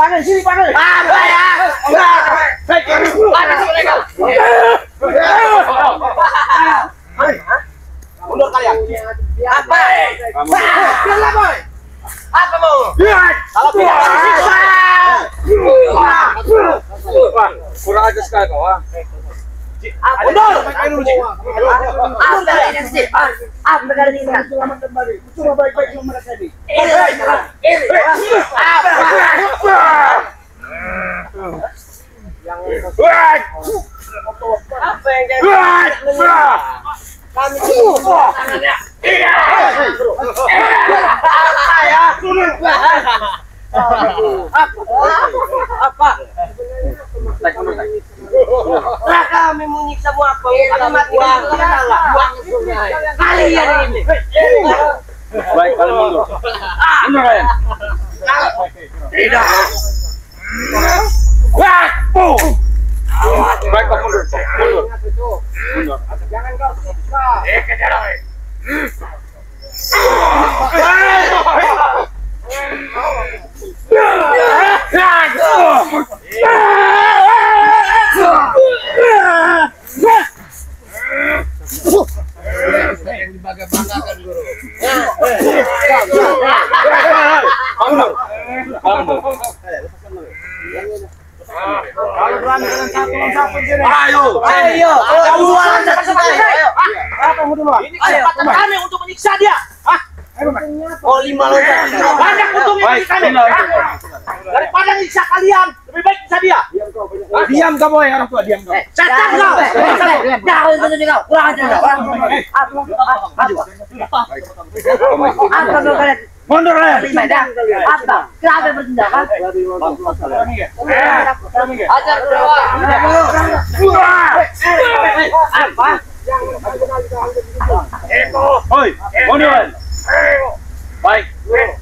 Panas sini panas. Apa ya? Panas mereka. Mundur kalian. Apa? Biarlah boy. Apa mau? Kalau tidak disiksa. Kurang aja sekali kau. Mundur. Apa ini sih? Apa kali ini? Selamat kembali. Coba baik-baik sama mereka ini. Apa yang jadi? Kami tangannya. Apa? Kami menyiksa semua apa? Kami mati kalian ini. Baik, kalian mundur. Mundur kalian. Tidak. Baik, kau mundur. Mundur. Mundur. Jangan kau siksa. Dibangga-banggakan guru. Mundur. Kalau berani kalian satu lawan satu sini. Ayo. Ayo. Ayo. Apa mau duluan? Ini kesempatan kami untuk menyiksa dia. Oh, 5 lawan 1. Banyak untungnya bagi kami. Daripada menyiksa kalian, lebih baik menyiksa dia. Diam kau boy, orang tua diam kau. Setan kau. Jangan itu kau. Kurang ajar kau. Apa kalian? Mundur ya. Apa? Kenapa bertindak? Ajar guru. Apa? Hoi, mundur. Baik.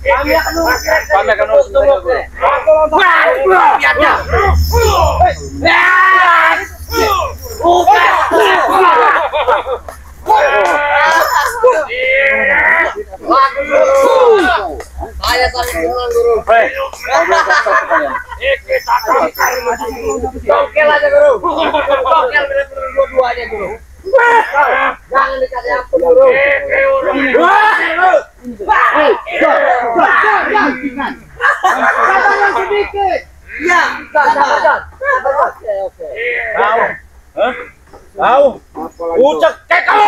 Kami akan urus mereka, guru. Saya saling dengan guru. Baik. Oke aja guru. Oke benar-benar dua-duanya guru. Jangan dikasih ampun guru. Sabar yang sedikit. Iya, sabar. Oke. Tahu? Ucap kekal.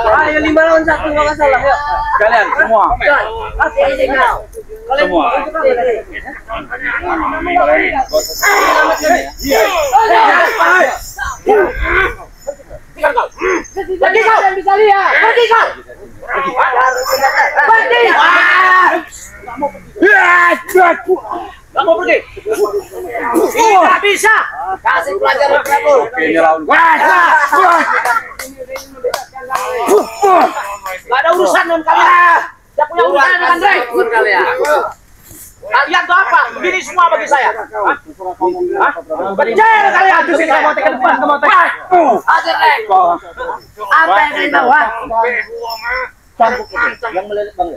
Ayo 5 lawan 1 enggak masalah ya. Kalian semua. Semua. Pergi kau. Bisa lihat. Pergi kau. Pergi. Gak mau pergi. Tidak bisa. Kasih pelajaran kamu. Ini lawan. Gak ada urusan dengan kalian. Tidak punya urusan dengan Drake. Kalian. Kalian tuh apa? Begini semua bagi saya. Bencer kalian. Kamu ke depan, kamu Ajar Drake. Apa yang kalian tahu? yang melilit bang.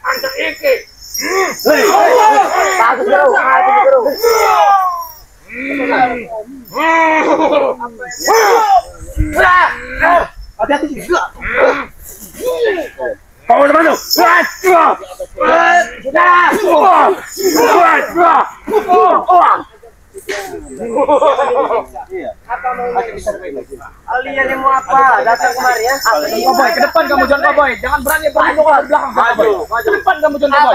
Antar iki. Bagus bro. Hati-hati sih. Kau mana tu? Kalian yang mau apa? Datang kemari ya. Boy, ke depan kamu John Boy. Jangan berani berani ke belakang. Maju. Ke depan kamu John Boy.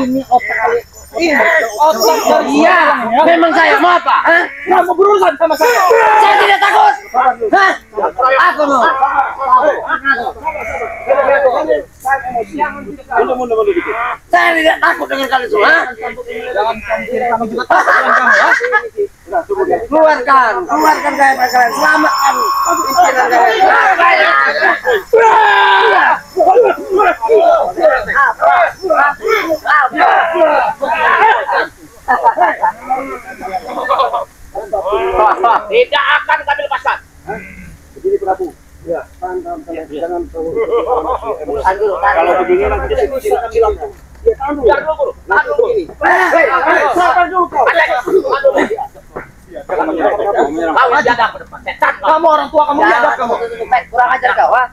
Ini otak kali. Ini otak dari Iya, memang saya mau apa? Hah? kamu berurusan sama saya. Saya tidak takut. Hah? Apa mau? Mundur dikit. Saya tidak takut dengan kalian semua. Jangan kamu juga takut dengan kamu ya. Keluarkan saya kalian, selamatkan pikiran kalian. Tidak akan kami lepaskan. Begini Prabu. Ya, jangan terlalu emosi. Kalau begini nanti jadi hilang. Ya, tahan dulu. Tahan dulu begini. Sabar dulu kau. Kau biadab ke depan. Setan kau. Kamu orang tua kamu biadab kamu. Kurang ajar kau, ha?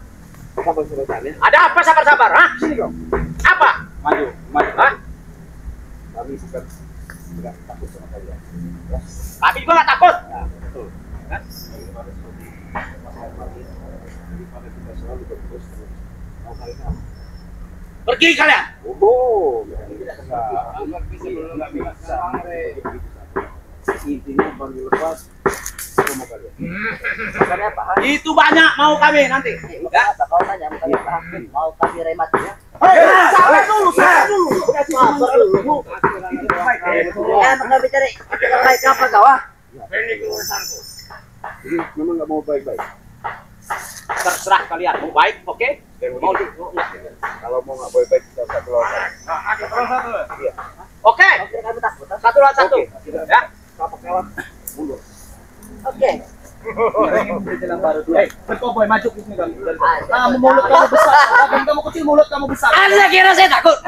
Ada apa sabar-sabar, ha? Sini kau. Apa? Maju. Hah? Kami suka tidak takut sama kalian. Kami juga nggak takut. Nah, betul. Kan? Daripada kita selalu berterus terus. Mau kalian apa? Pergi kalian. Oh, nggak bisa. Intinya panggil lepas sama kalian. Maksudnya apa? Itu banyak mau kami nanti. Ya? Kau tanya mau kami remat ya? Sabar dulu. Ya, maka bicara baik apa kau ah? Jadi memang nggak mau baik-baik. Terserah kalian. Mau baik, oke? Mau Kalau mau nggak baik-baik kita usah keluar. Iya. oke. Kami takut. Satu lawan satu. Ya. Apa kalah? Mundur. Oke. Berkoboy maju ke sini kamu. Kamu mulut kamu besar. Badan kamu kecil, mulut kamu besar. Anda kira saya takut?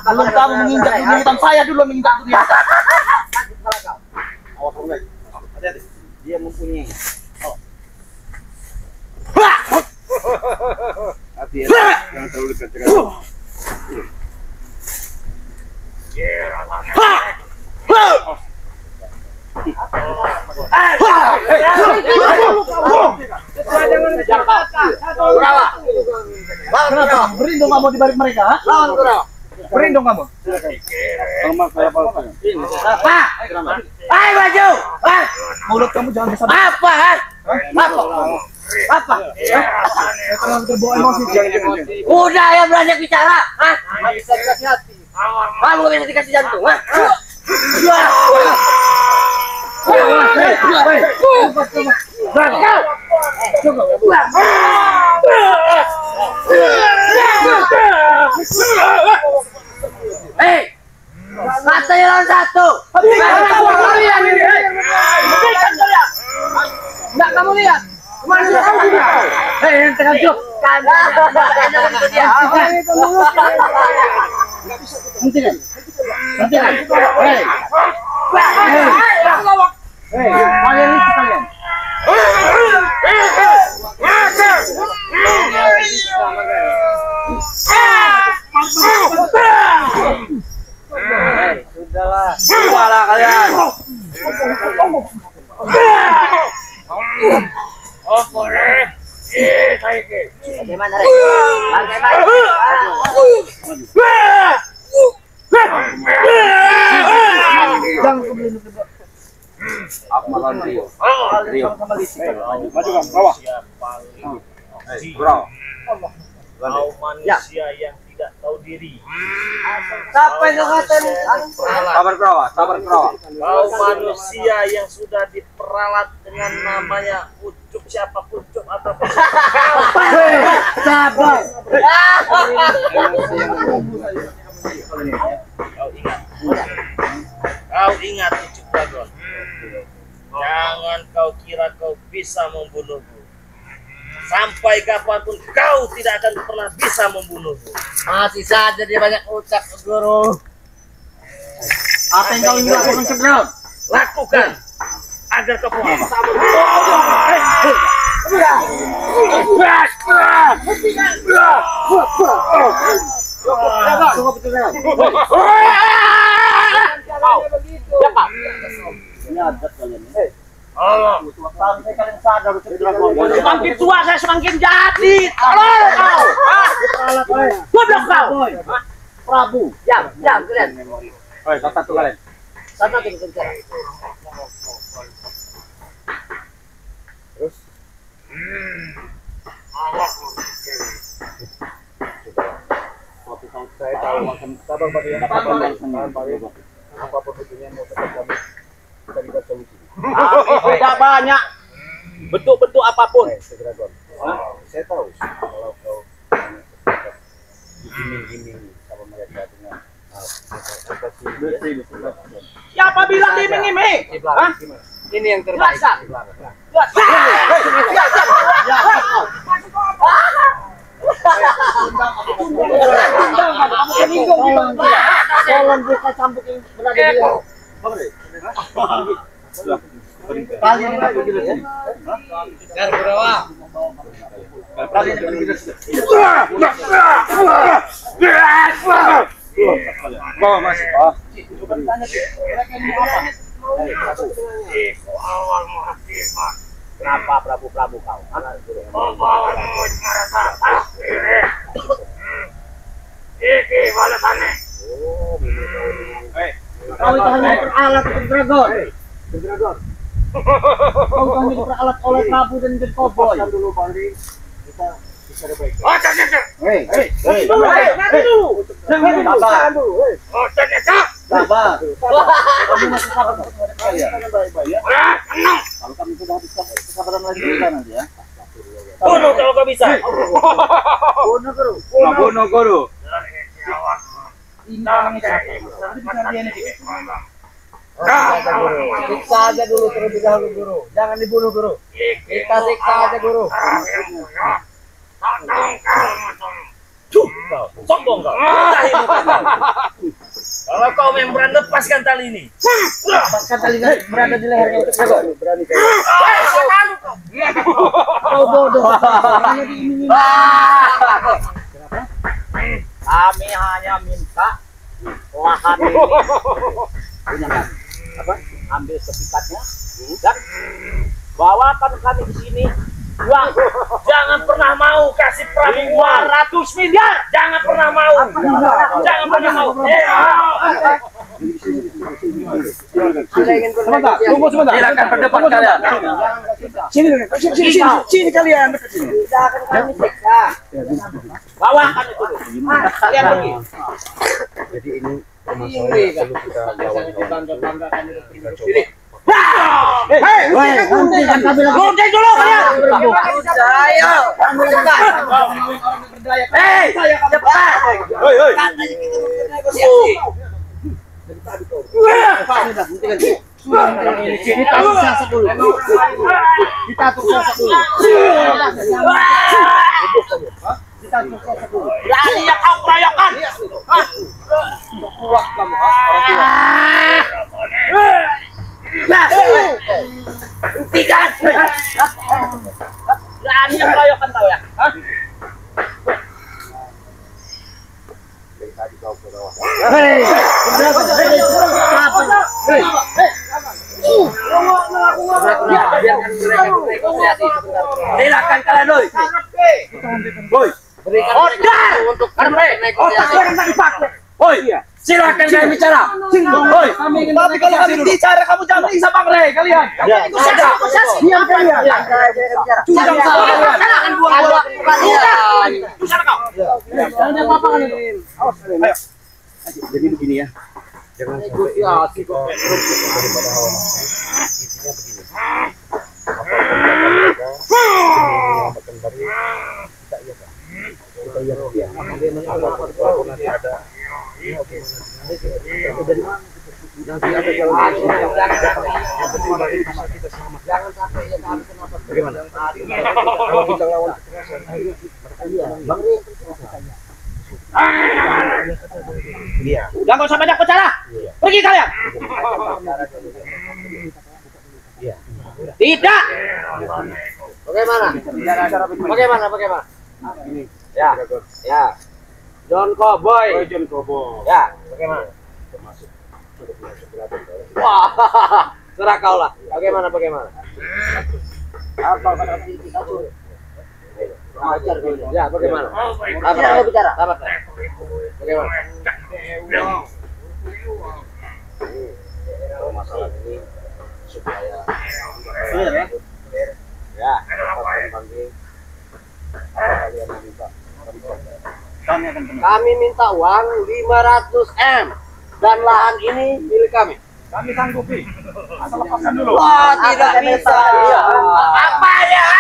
Belum kamu menginjak dunia saya dulu menginjak dunia. Awas kamu guys. Hati-hati. Dia mempunyai. Hati-hati. Jangan terlalu dekat dengan. Kenapa? Berindung kamu di balik mereka? Lawan Kurawa. Berindung kamu. Sama saya apa? Apa? Ayo maju. Ah, Mulut kamu jangan besar. apa? Apa? Terlalu terbawa emosi. Udah ya banyak bicara. Hah? Kamu bisa dikasih jantung. Hah? Hei, katanya lawan satu. Enggak kamu lihat. Masih kamu lihat. Hei, yang tengah jok. Hentikan. Hei. Hei, kalian ini kalian. Sudahlah kalian. Bagaimana Rek? Bagaimana? Jangan kebelin ke Aku makan Rio. sama Lisi. Maju Kang, bawah. Bro. Kau manusia yang tidak tahu diri. Sampai ngekaten Sabar Bro. Kau manusia yang sudah diperalat dengan namanya Ucup, siapa Ucup atau Sabar. kau ingat Ucup Dagon. Jangan kau kira kau bisa membunuhku. Sampai kapanpun kau tidak akan pernah bisa membunuhku. masih saja dia banyak ucap guru. Apa yang kau ingin lakukan Cegron? Lakukan agar kau bisa Sampai kalian sadar Semakin tua saya semakin jadi. Tolong kau. Goblok kau. Prabu. Jam kalian. Satu kalian. Satu kita bicara. Saya tahu akan sabar Pak ya. Tahan Pak ya. Apapun bentuknya mau tetap kami carikan solusi. Tidak banyak bentuk-bentuk apapun. Segera Gon. Saya tahu kalau kau iming-iming sama mereka dengan Siapa bilang diiming-iming? Hah? ini yang terbaik. Tolong buka cambuk yang berada di luar. Kalian Bawa Mas. Kenapa Prabu kau? kau itu hanya diperalat untuk dragon. Kau hanya diperalat oleh Prabu dan Koboi. Dulu Bandi kita bisa baik. Nanti dulu. Sabar dulu. Sabar. Kamu masih sabar kepada kalian. Baik-baik ya. Kalau kami sudah bisa kesabaran lagi kita nanti ya. Bunuh kalau kau bisa. Bunuh guru. Siksa aja dulu terlebih dahulu guru. Jangan dibunuh guru. Kita siksa aja guru. Sombong kau. Kalau kau memang lepaskan tali ini. Lepaskan tali berada di lehernya untuk dragon. Berani Kau bodoh. Hanya diiming-iming. Kami hanya minta lahan ini. Gunakan apa? Ambil sepikatnya dan bawakan kami ke sini. Uang. Jangan pernah mau kasih Prabu 200 miliar. Jangan pernah mau. Jangan pernah mau. Sebentar, tunggu sebentar. Silakan berdebat kalian. Sini kalian dekat sini. Tidak akan kami siksa. Bawakan itu. Kalian pergi. Jadi ini permasalahan perlu kita lawan. Hentikan kami lagi. Gunting dulu kalian. Saya. Hei, cepat. Katanya kita bernegosiasi. Kita siasat dulu. Kita atur siasat dulu. Berani yang kau keroyokan. Kuat kamu, Hentikan. Berani yang keroyokan kau ya. Silakan kalian, doi. Boy. Order untuk negosiasi. Oi, silakan kalian bicara. Oi, tapi kalau kami bicara kamu jangan bisa bangre kalian. Negosiasi. Diam kalian. Curang kalian. Silakan buang-buang kalian. Bicara kau. Jangan apa-apa kalian. Ayo. Jadi begini ya. Jangan sampai ini daripada hawa nafsu. Intinya begini. Apapun yang dari kita iya kan. Kita iya dia. Apapun nanti ada. Oke. Dari mana? Nanti ada jalan yang penting bagi bisa kita selamat. Jangan sampai ya kami kenapa. Bagaimana? Kalau kita lawan kekerasan, Bang iya. Jangan kau sampai bicara. Pergi kalian. Iya. Tidak. Bagaimana? Bagaimana? Ya. Ya. John Cowboy. John Cowboy. Ya. Bagaimana? Termasuk sudah punya sebelah. Wah. Serah kau lah. Bagaimana? Apa kata kita tuh? Ya, bagaimana? Apa bicara? Apa? Bagaimana? Kalau masalah ini supaya Ya. dapatkan banding kalian minta. Kami minta uang 500 M dan lahan ini milik kami. Kami sanggupi. Asal lepaskan dulu. Wah, tidak bisa. Apa ya?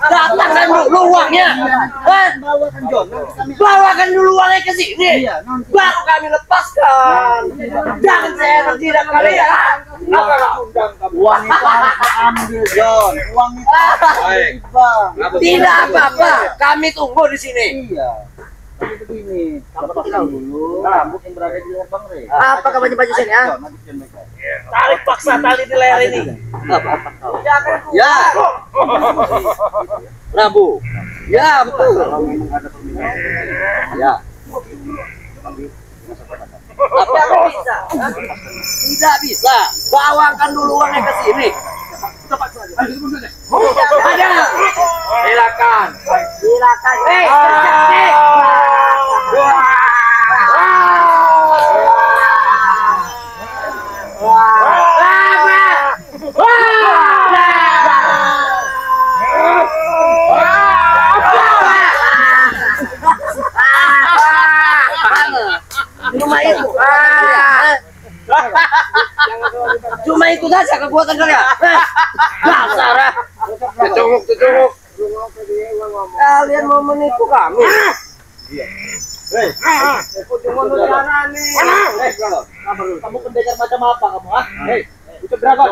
Datangkan dulu uangnya. Bawakan dulu uangnya ke sini. Baru kami lepaskan. Jangan saya tidak kalian. Uang itu harus diambil, John. Uang itu harus Bang. Tidak apa-apa. Kami tunggu di sini. Iya. Tapi begini, lepaskan dulu rambut yang berada di leher Bang Rey. Apa kamu baju sini ya? Tarik paksa tali di leher ini. Ya. Rambu. Ya, betul. Ya. Tapi apa bisa? Tidak bisa. Bawakan dulu uangnya ke sini. Ada. Silakan. Silakan. Cuma itu saja kekuatan kalian. Dasar. Kecunguk. Kalian mau menipu kami? Kamu pendekar macam apa kamu? Itu berapa?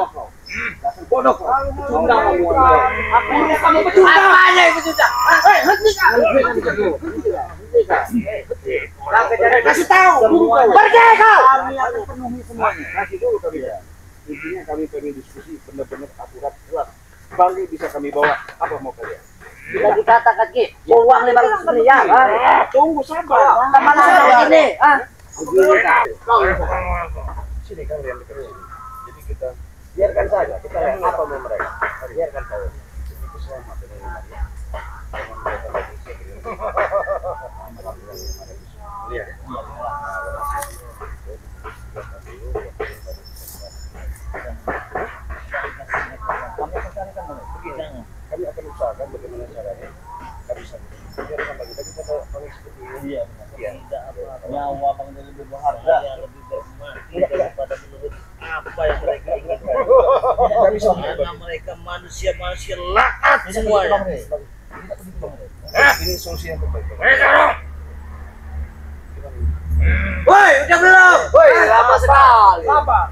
Bodoh. Pecundang kamu. Kamu pecundang. Apanya yang pecundang? Kasih tahu. Pergi kau. Kami akan penuhi semuanya. Kasih dulu kami ya. Intinya kami pengen diskusi benar-benar akurat jelas. Bangke bisa kami bawa apa mau kalian? Tidak dikatakan Ki, uang 500 miliar. Tunggu sabar. Sama saja ini. Sini kalian dikerjain. Jadi kita biarkan saja. Kita lihat apa mau mereka. Biarkan saja. Itu selamat dari Maria. Jangan mereka lagi serius. Lihat. Kami akan usahakan bagaimana caranya kami bisa biarkan bagi tapi pada orang seperti ini Tidak apa-apa. Nyawa Bang Rey lebih berharga. Lebih bermanfaat daripada menurut apa yang mereka inginkan. kami Karena mereka manusia laknat semuanya. ini solusi yang terbaik. Woi, udah belum? Woi, lama sekali. Sabar.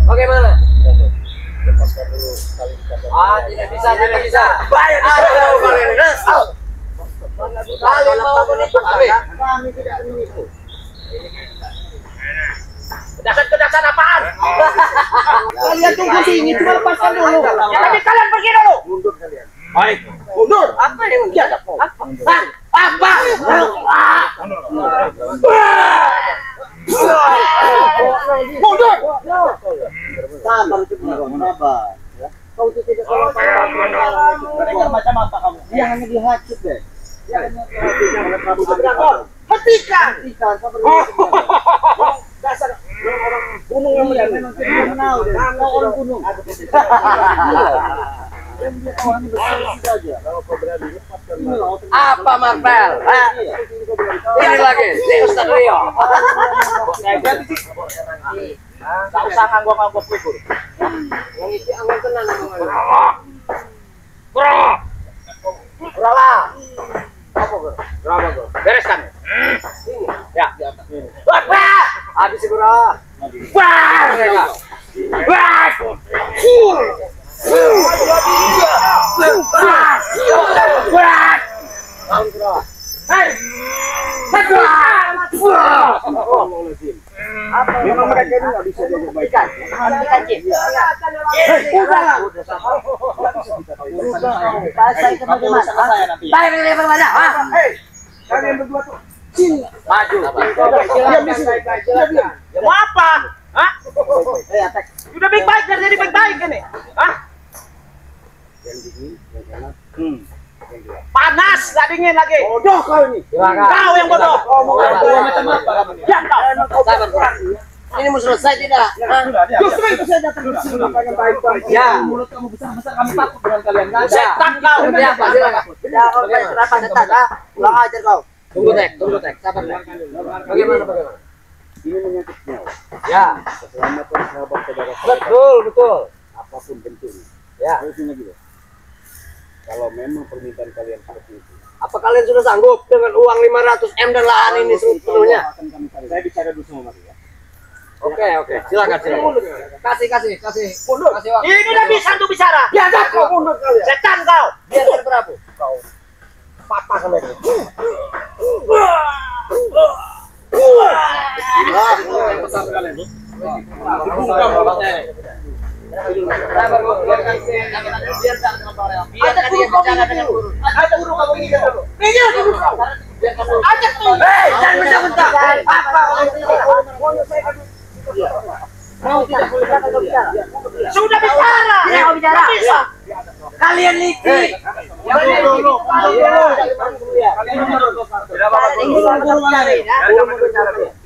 Bagaimana? Lepaskan dulu tali ikatan. Tidak bisa. Bayar dulu kalian. Kalian mau menipu kami? Kami tidak menipu. Kedasan apaan? Kalian tunggu sini, cuma lepaskan dulu. Ya, tapi kalian pergi dulu. Mundur kalian. Baik. Mundur. Apa yang biasa? Apa? Mundur. Sabar cukup, sabar. Kau itu tidak salah paham. Pendekar macam apa kamu? Dia hanya dihasut deh. Hentikan. Dasar orang gunung yang melihat memang tidak kenal deh. Kau orang gunung. Yang dia tahu hanya bersih saja. Kalau kau berani lepaskan. Apa Marvel? Ini lagi, ini Ustaz Rio. Tak usah ngangguk-ngangguk kubur. Yang isi angin tenang ngomongnya. Berapa? Apa Bro? Berapa Bro? Bereskan. Ini. Ya, di atas ini. Wah! Habis Bro. Wah! Wah! Memang mereka ini nggak bisa jadi baik. Kalian berdua tuh. Maju. Diam di sini. Diam. Mau apa? Hah? Udah baik-baik, jadi baik-baik ini. Hah? Yang dingin, yang enak, yang Panas, nggak dingin lagi. Bodoh kau ini. Kau yang bodoh. Macam apa kamu ini? Diam kau. Sabar. Ini mau selesai tidak? Justru itu saya datang ke sini pengen baik-baik. Ya. Mulut kamu besar-besar, kami takut dengan kalian. Nggak ada. Setan kau. Ya, Pak, silakan. Ya, kau kenapa setan? Kurang ajar kau. Tunggu tek. Sabar. Bagaimana? Ini menyangkut nyawa. Ya. Keselamatan sahabat saudara. Betul. Apapun bentuknya. Ya. Harusnya gitu. Kalau memang permintaan kalian seperti itu. Apa kalian sudah sanggup dengan uang 500 M dan lahan ini sepenuhnya? Saya bicara dulu sama Maria. Oke. Silakan. Kasih. Mundur. Kasih uang. Ini udah bisa untuk bicara. Biarkan kau mundur kalian. Setan kau. Biarkan berapa? Kau patah sama ini. Sabar, Bu. Biarkan dia bicara dengan guru. Ada guru kamu ini dulu. Minggir dulu kau. Ajak tuh. Jangan bentar-bentar. Apa? Mau tidak boleh bicara. Sudah bicara. Tidak mau bicara. Bisa. Kalian licik.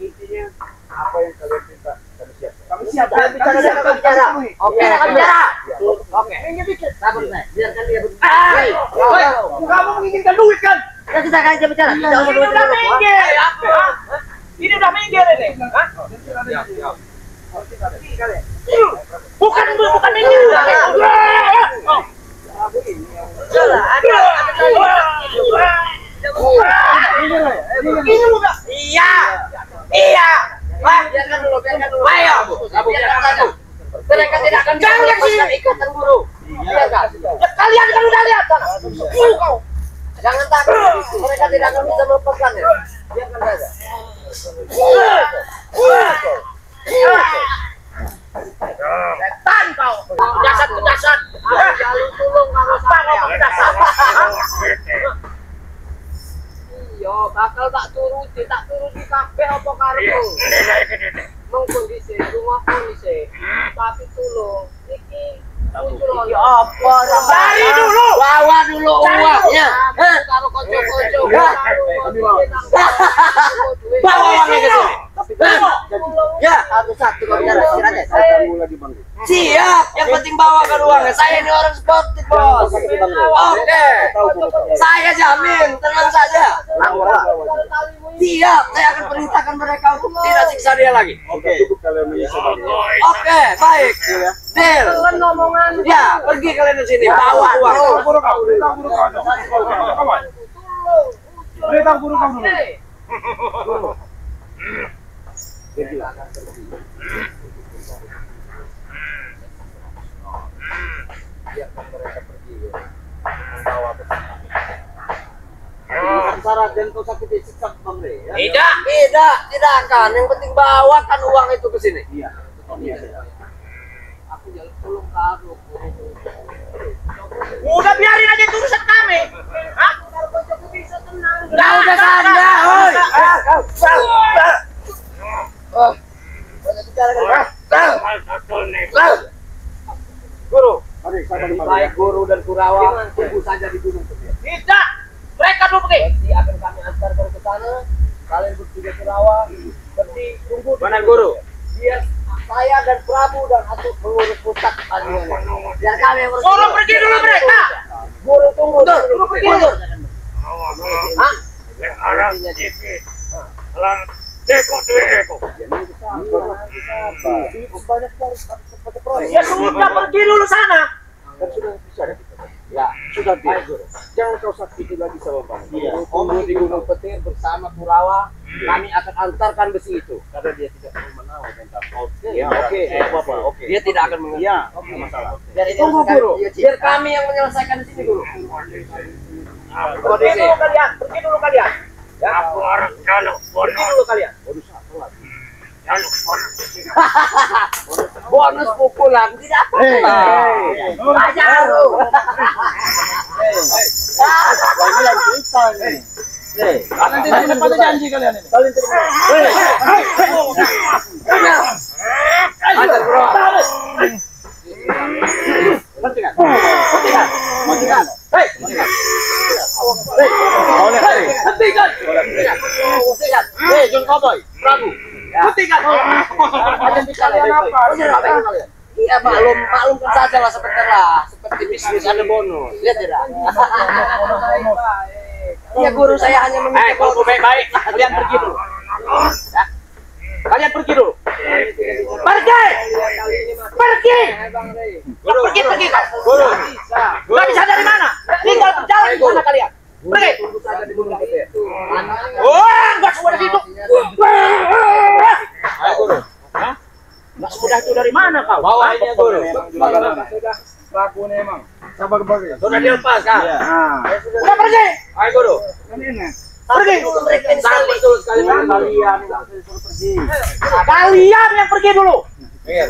Intinya apa yang kalian minta kami siap. Kami siap bicara. Oke, bicara. Oke. Sabar, biarkan dia berbicara. Kamu menginginkan duit kan? Ya kita akan bicara. Ini udah minggir. Ini udah minggir ini. Bukan minggir. Ini udah. Iya. Biarkan dulu. Ayo. Mereka tidak akan melepaskan ikatan guru. Biarkan. Kalian kan udah lihat kan? Jangan takut. Mereka tidak akan bisa melepaskannya. Biarkan saja. Setan kau. Dasar. Jalur tulung kamu saya. Iya, bakal tak turuti kabeh apa karepmu. Mong kondisi rumah kondisi. Tapi tulung iki muncul ono apa Dari dulu. bawa dulu uangnya. Karo kanca-kanca. Bawa uangnya ke sini. Ya, satu kau bicara istirahat. Siap, yang penting bawakan uangnya. Saya ini orang sportif, Bos. Oke. Saya jamin, tenang saja. Siap, saya akan perintahkan mereka untuk tidak siksa dia lagi. Oke. Cukup kalian menyesal. Oke, baik. Deal. Ya, pergi kalian dari sini. Bawa uang. Beritahu guru kamu dulu. Biarkan mereka pergi. Membawa pesan. Syarat dan kau sakiti siksa pemberi. Tidak akan. Yang penting bawakan uang itu ke sini. Iya. Aku jalan tolong karo. Udah biarin aja itu urusan kami. Hah? Kau udah sanda, oi. Banyak bicara kan? Guru, baik guru dan Kurawa tunggu saja di gunung Setir. Tidak. Mereka dulu pergi. Nanti akan kami antarkan ke sana. Kalian bertiga Kurawa, berarti tunggu. Mana guru? Biar saya dan Prabu dan Atuk mengurus pusat tandingannya. Biar kami yang urus. Suruh pergi dulu mereka. Guru tunggu. Suruh pergi dulu. Hah? Ya sudah pergi dulu sana. Kan sudah bisa. Ya, Sudah baik guru. Jangan kau sakiti lagi sama Bang. iya. Tunggu di Gunung Petir bersama Kurawa. Kami akan antarkan besi itu. Karena dia tidak mau menawar tentang Ya, oke. Bapak, oke. Dia tidak akan mengerti. Iya, Oke. masalah. Biar ini Tunggu, selesai. Guru. Biar kami yang menyelesaikan di sini, Guru. Pergi dulu kalian. Pergi dulu kalian. Ya. Aku harus jaluk Pergi dulu kalian. Baru satu lagi. Bonus pukulan tidak apa-apa. Ajar lu. Ini lagi cerita nih. Nanti pada janji kalian ini. Kalian terima. Ajar, Bro. Matikan. Matikan. Hei. Boy, Prabu. Buktikan. Kalian apa? Iya maklumkan saja lah sebentar lah. Seperti bisnis ada bonus. Lihat tidak? Iya guru, saya hanya meminta Kalau baik-baik, kalian pergi dulu. Ya. Kalian pergi dulu. Pergi. Pergi kau. Guru. Gak bisa dari mana? Tinggal berjalan di sana kalian. Pergi. Oh, enggak semudah itu. Ayo guru. Hah? Enggak semudah itu dari mana kau? Bawa ini guru. Laku nih emang. Sabar bagi. Sudah dilepas kan? Udah pergi. Ayo guru. pergi. Sangat betul sekali kalian. Kalian yang pergi dulu. Iya.